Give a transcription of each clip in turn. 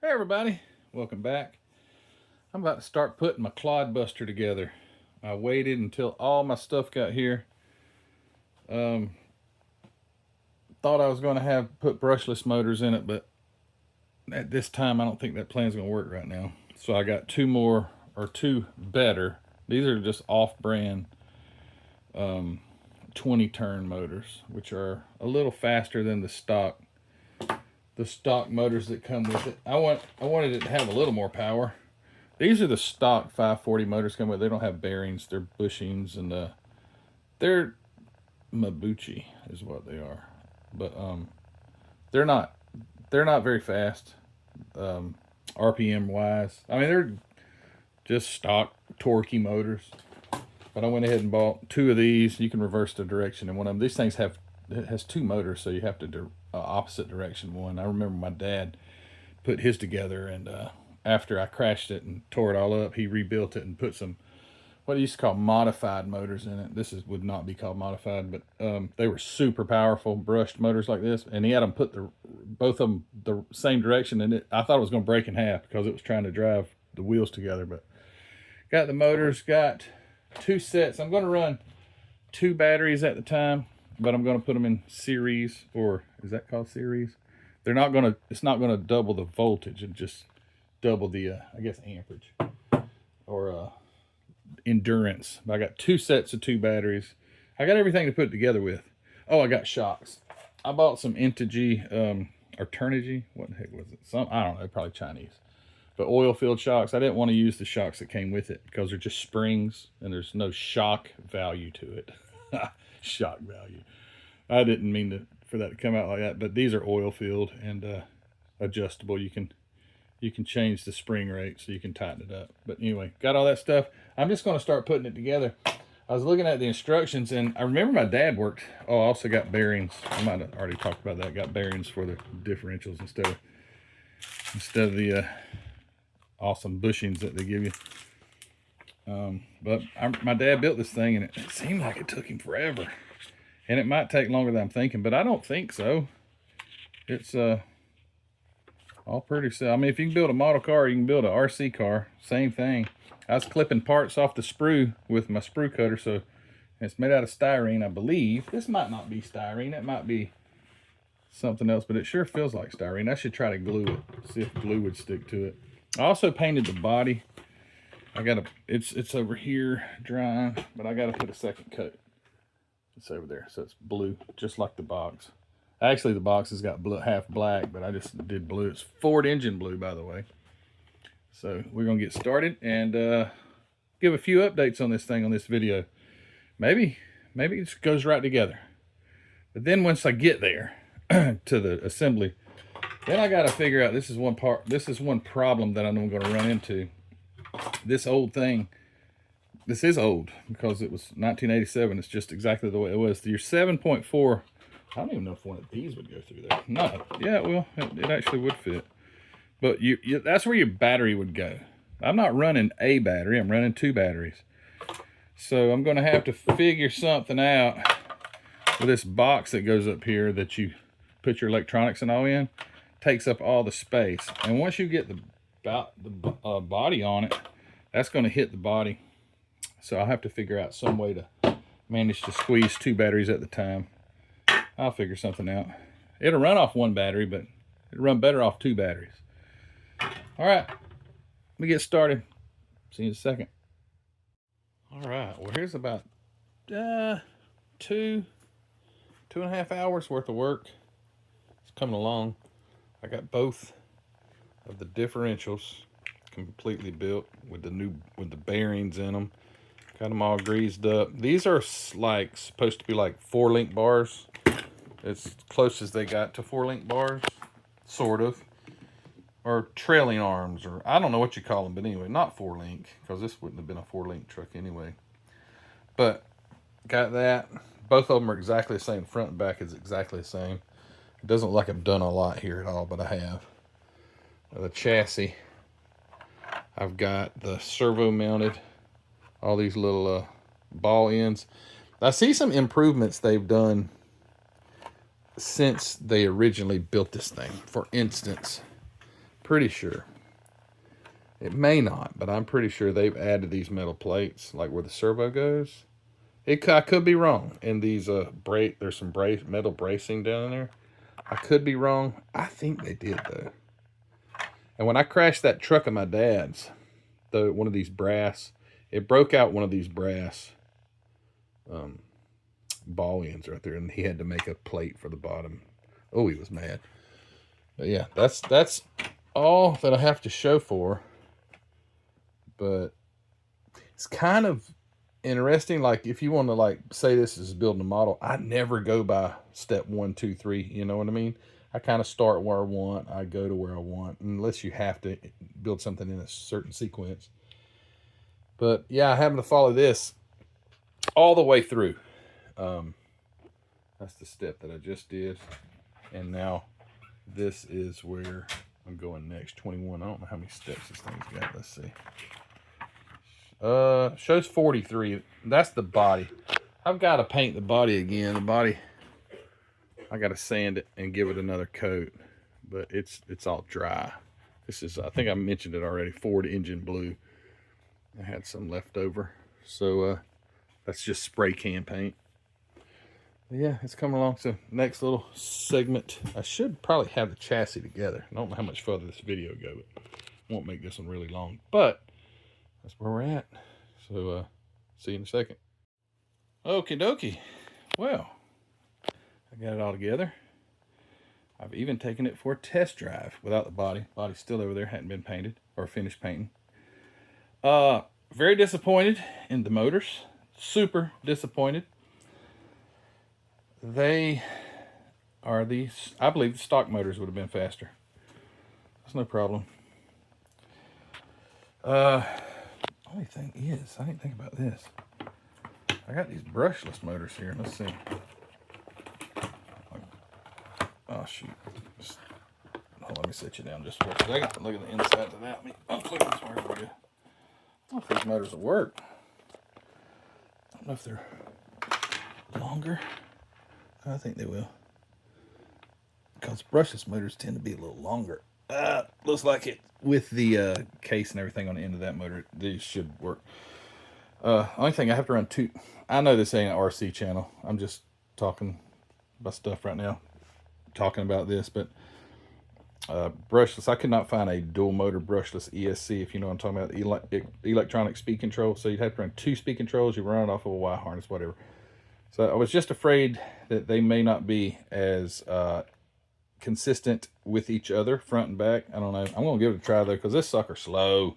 Hey everybody, welcome back. I'm about to start putting my Clodbuster together. I waited until all my stuff got here. Thought I was going to put brushless motors in it, but at this time I don't think that plan's going to work right now. So I got two more, or two better. These are just off-brand 20 turn motors, which are a little faster than the stock motors that come with it. I wanted it to have a little more power. These are the stock 540 motors come with. They don't have bearings. They're bushings, and they're Mabuchi is what they are. But they're not very fast, RPM wise. I mean, they're just stock torquey motors. But I went ahead and bought two of these. You can reverse the direction in one of them. These things has two motors, so you have to do opposite direction one. I remember my dad put his together, and after I crashed it and tore it all up, he rebuilt it and put some what he used to call modified motors in it. Would not be called modified, but they were super powerful brushed motors like this, and he had them put both of them the same direction, and I thought it was going to break in half because it was trying to drive the wheels together. But got the motors, got two sets. I'm going to run two batteries at the time, but I'm going to put them in series, or is that called series? They're not going to, it's not going to double the voltage and just double the, I guess, amperage or endurance. But I got two sets of two batteries. I got everything to put it together with. Oh, I got shocks. I bought some Integy, or Turnigy. What the heck was it? I don't know, probably Chinese. But oil filled shocks. I didn't want to use the shocks that came with it because they're just springs and there's no shock value to it. Shock value. I didn't mean for that to come out like that, but these are oil filled and adjustable. You can change the spring rate so you can tighten it up. But anyway, got all that stuff. I'm just going to start putting it together. I was looking at the instructions, and I remember my dad worked. Oh, I also got bearings. I might have already talked about that. Got bearings for the differentials instead of the awesome bushings that they give you. But my dad built this thing, and it seemed like it took him forever. And it might take longer than I'm thinking, but I don't think so. It's all pretty simple. I mean, if you can build a model car, you can build an RC car. Same thing. I was clipping parts off the sprue with my sprue cutter, so it's made out of styrene, I believe. This might not be styrene. It might be something else, but it sure feels like styrene. I should try to glue it, see if glue would stick to it. I also painted the body. It's over here drying, but I gotta put a second coat. It's over there, so it's blue, just like the box. Actually, the box has got half black, but I just did blue. It's Ford engine blue, by the way. So we're gonna get started and give a few updates on this thing on this video. Maybe it just goes right together. But then once I get there to the assembly, then I gotta figure out, this is one problem that I know I'm gonna run into. This old thing, this is old because it was 1987. It's just exactly the way it was. Your 7.4, I don't even know if one of these would go through there. No, yeah, well, it actually would fit. But that's where your battery would go. I'm not running a battery, I'm running two batteries. So I'm gonna have to figure something out with this box that goes up here that you put your electronics and all in. Takes up all the space. And once you get the body on it, that's gonna hit the body. So I'll have to figure out some way to manage to squeeze two batteries at the time. I'll figure something out. It'll run off one battery, but it'll run better off two batteries. All right, let me get started. See you in a second. All right, well, here's about 2.5 hours worth of work. It's coming along. I got both of the differentials completely built with the bearings in them. Got them all greased up. These are like supposed to be like 4-link bars. It's as close as they got to 4-link bars, sort of. Or trailing arms, or I don't know what you call them, but anyway, not 4-link, because this wouldn't have been a 4-link truck anyway. But got that. Both of them are exactly the same. Front and back is exactly the same. It doesn't look like I've done a lot here at all, but I have. The chassis, I've got the servo mounted, all these little ball ends. I see some improvements they've done since they originally built this thing. For instance, Pretty sure. It may not, but I'm pretty sure they've added these metal plates, like where the servo goes. I could be wrong. And these there's some metal bracing down there. I could be wrong. I think they did though. And when I crashed that truck of my dad's, one of these brass, it broke out one of these brass ball ends right there, and he had to make a plate for the bottom. Oh, he was mad. But yeah, that's all that I have to show for. But it's kind of interesting. Like if you want to like say this is building a model, I never go by step 1, 2, 3. You know what I mean? I kind of start where I want. I go to where I want, unless you have to build something in a certain sequence. But yeah, I happen to follow this all the way through. That's the step that I just did. And now this is where I'm going next. 21. I don't know how many steps this thing's got. Let's see. Shows 43. That's the body. I've got to paint the body again. The body, I got to sand it and give it another coat, but it's all dry. This is, I think I mentioned it already, Ford engine blue. I had some left over, so that's just spray can paint. But yeah, it's coming along. So next little segment, I should probably have the chassis together. I don't know how much further this video goes, but I won't make this one really long, but that's where we're at. So see you in a second. Okie dokie. Well, I got it all together. I've even taken it for a test drive without the body. Body's still over there, hadn't been painted or finished painting. Very disappointed in the motors. Super disappointed. They are these, I believe the stock motors would have been faster. That's no problem. Only thing is, I didn't think about this. I got these brushless motors here. Let's see. Oh shoot. Let me sit you down just for a second. Look at the inside of that. Look at this one for you. I don't know if these motors will work. I don't know if they're longer. I think they will. Because brushless motors tend to be a little longer. Looks like it. With the case and everything on the end of that motor, these should work. Only thing I have to run two. I know this ain't an RC channel. I'm just talking about stuff right now. Talking about this, but brushless. I could not find a dual motor brushless ESC, if you know what I'm talking about. Electronic speed control. So you'd have to run 2 speed controls. You run it off of a Y harness, whatever. So I was just afraid that they may not be as consistent with each other, front and back. I don't know. I'm gonna give it a try though, because this sucker's slow.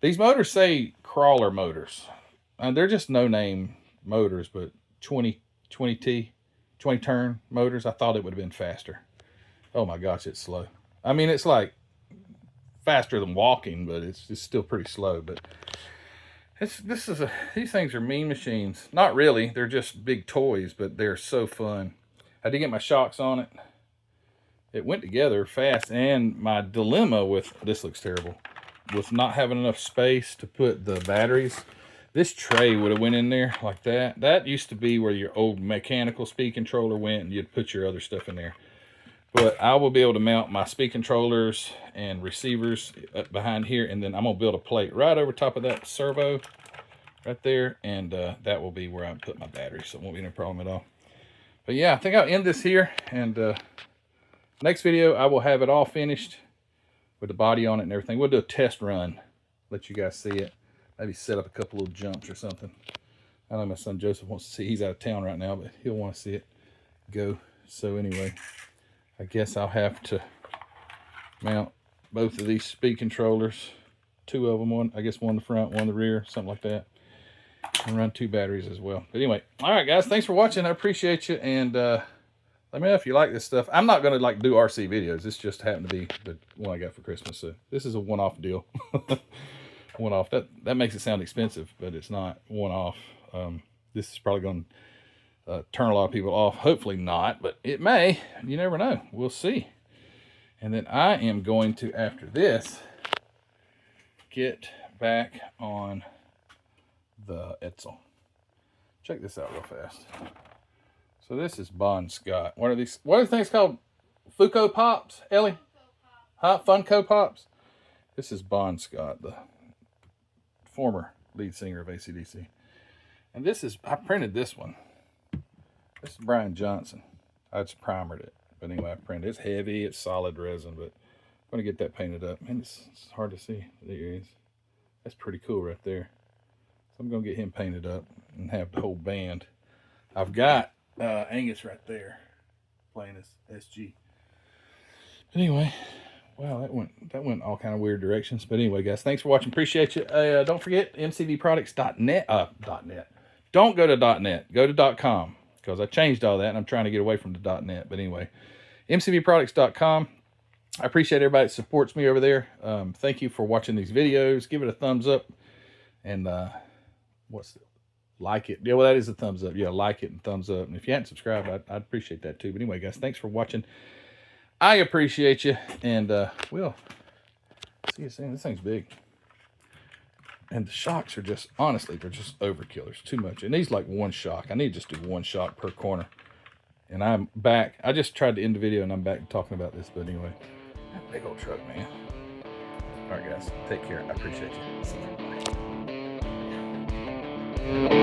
These motors say crawler motors, and they're just no-name motors, but 20 turn motors. I thought it would have been faster. Oh my gosh, it's slow. I mean, it's like faster than walking, but it's still pretty slow. But these things are mean machines. Not really. They're just big toys, but they're so fun. I did get my shocks on it. It went together fast, and my dilemma with this looks terrible, with not having enough space to put the batteries. This tray would have went in there like that. That used to be where your old mechanical speed controller went, and you'd put your other stuff in there. But I will be able to mount my speed controllers and receivers up behind here, and then I'm gonna build a plate right over top of that servo right there, and that will be where I put my batteries, so it won't be no problem at all. But yeah, I think I'll end this here, and next video, I will have it all finished with the body on it and everything. We'll do a test run, let you guys see it. Maybe set up a couple little jumps or something. I know my son Joseph wants to see. He's out of town right now, but he'll want to see it go. So anyway, I guess I'll have to mount both of these speed controllers. 2 of them, one in the front, one in the rear, something like that. And run 2 batteries as well. But anyway, all right, guys, thanks for watching. I appreciate you, and let me know if you like this stuff. I'm not going to do RC videos. This just happened to be the one I got for Christmas. So this is a one-off deal. One-off. That makes it sound expensive, but it's not one-off. This is probably going to turn a lot of people off. Hopefully not, but it may. You never know. We'll see. And then I am going to, after this, get back on the Etzel. Check this out real fast. So this is Bon Scott. What are these things called? Fuco Pops, Ellie? Funko Pops. This is Bon Scott, the former lead singer of AC/DC. And this is, I printed this one. This is Brian Johnson. I just primered it. But anyway, I printed it. It's heavy, it's solid resin, but I'm going to get that painted up. Man, it's hard to see. There he is. That's pretty cool right there. So I'm going to get him painted up and have the whole band. I've got Angus right there playing his SG. Anyway, wow, that went all kind of weird directions. But anyway, guys, thanks for watching. Appreciate you. Don't forget mcvproducts.net. .net. Don't go to .net. Go to .com because I changed all that and I'm trying to get away from the .net. But anyway, mcvproducts.com. I appreciate everybody that supports me over there. Thank you for watching these videos. Give it a thumbs up and like it. Yeah, well, that is a thumbs up. Yeah, like it and thumbs up. And if you hadn't subscribed, I'd appreciate that too. But anyway, guys, thanks for watching. I appreciate you, and we'll see you soon. This thing's big. And the shocks are just, honestly, they're just overkill. There's too much. It needs like one shock. I need to just do one shock per corner. And I'm back. I just tried to end the video, and I'm back talking about this. But anyway, that big old truck, man. All right, guys, take care. I appreciate you. See you. Bye.